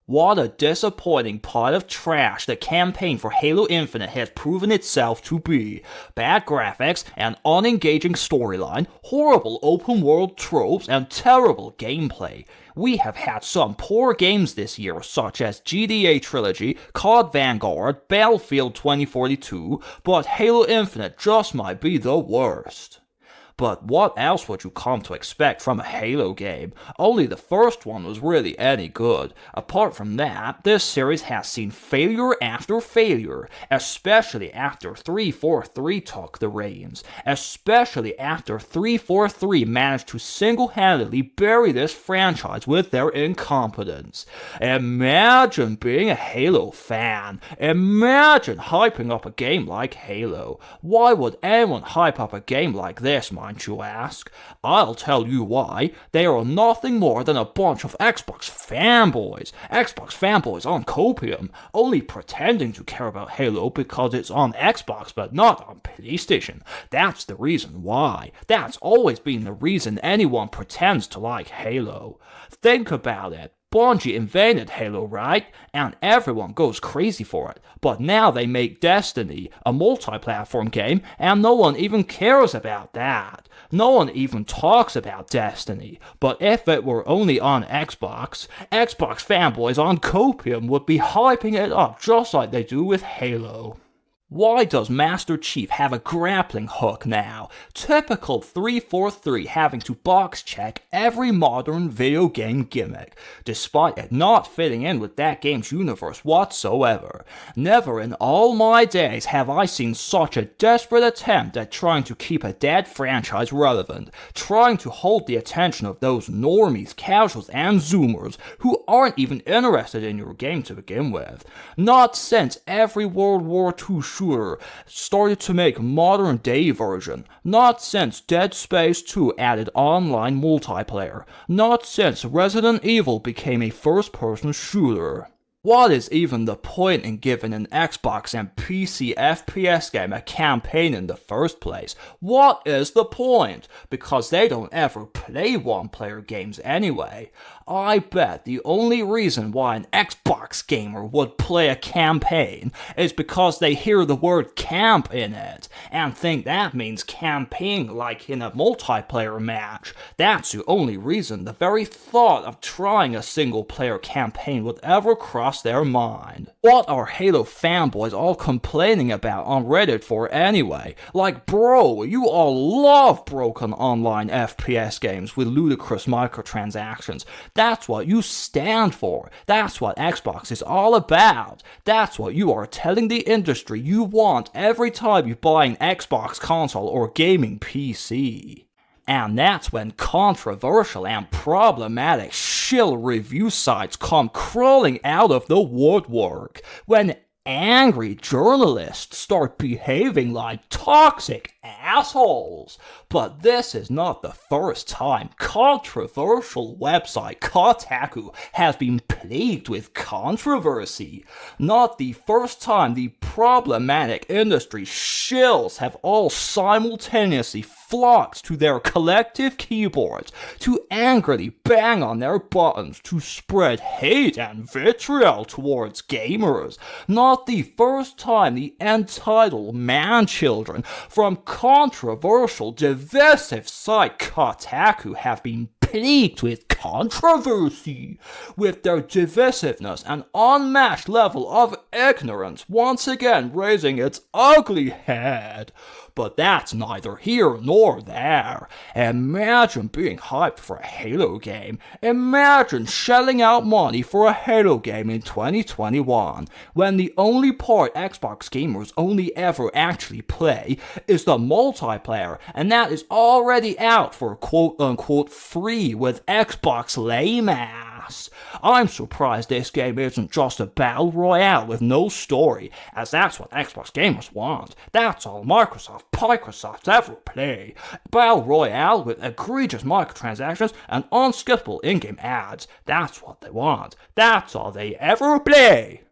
What a disappointing pile of trash the campaign for Halo Infinite has proven itself to be. Bad graphics, an unengaging storyline, horrible open-world tropes, and terrible gameplay. We have had some poor games this year, such as GTA Trilogy, COD Vanguard, Battlefield 2042, but Halo Infinite just might be the worst. But what else would you come to expect from a Halo game? Only the first one was really any good. Apart from that, this series has seen failure after failure, especially after 343 took the reins, especially after 343 managed to single-handedly bury this franchise with their incompetence. Imagine being a Halo fan. Imagine hyping up a game like Halo. Why would anyone hype up a game like this, mind you ask? I'll tell you why. They are nothing more than a bunch of Xbox fanboys. Xbox fanboys on copium, only pretending to care about Halo because it's on Xbox but not on PlayStation. That's the reason why. That's always been the reason anyone pretends to like Halo. Think about it. Bungie invented Halo, right? And everyone goes crazy for it. But now they make Destiny, a multi-platform game, and no one even cares about that. No one even talks about Destiny. But if it were only on Xbox, Xbox fanboys on copium would be hyping it up just like they do with Halo. Why does Master Chief have a grappling hook now? Typical 343 having to box check every modern video game gimmick, despite it not fitting in with that game's universe whatsoever. Never in all my days have I seen such a desperate attempt at trying to keep a dead franchise relevant, trying to hold the attention of those normies, casuals, and zoomers who aren't even interested in your game to begin with. Not since every World War II shooter started to make modern day version. Not since Dead Space 2 added online multiplayer. Not since Resident Evil became a first-person shooter. What is even the point in giving an Xbox and PC FPS game a campaign in the first place? What is the point? Because they don't ever play one-player games anyway. I bet the only reason why an Xbox gamer would play a campaign is because they hear the word camp in it, and think that means campaign like in a multiplayer match. That's the only reason the very thought of trying a single-player campaign would ever cross their mind. What are Halo fanboys all complaining about on Reddit for anyway? Like, bro, you all love broken online FPS games with ludicrous microtransactions. That's what you stand for. That's what Xbox is all about. That's what you are telling the industry you want every time you buy an Xbox console or gaming PC. And that's when controversial and problematic shill review sites come crawling out of the woodwork. When angry journalists start behaving like toxic assholes. But this is not the first time controversial website Kotaku has been plagued with controversy. Not the first time the problematic industry shills have all simultaneously flocked to their collective keyboards to angrily bang on their buttons to spread hate and vitriol towards gamers. Not the first time the entitled man-children from controversial divisive site Kotaku have been plagued with controversy, with their divisiveness and unmatched level of ignorance once again raising its ugly head. But that's neither here nor there. Imagine being hyped for a Halo game. Imagine shelling out money for a Halo game in 2021, when the only part Xbox gamers only ever actually play is the multiplayer, and that is already out for quote-unquote free with Xbox lame ass. I'm surprised this game isn't just a battle royale with no story, as that's what Xbox gamers want. That's all Microsoft ever play. Battle royale with egregious microtransactions and unskippable in-game ads. That's what they want. That's all they ever play.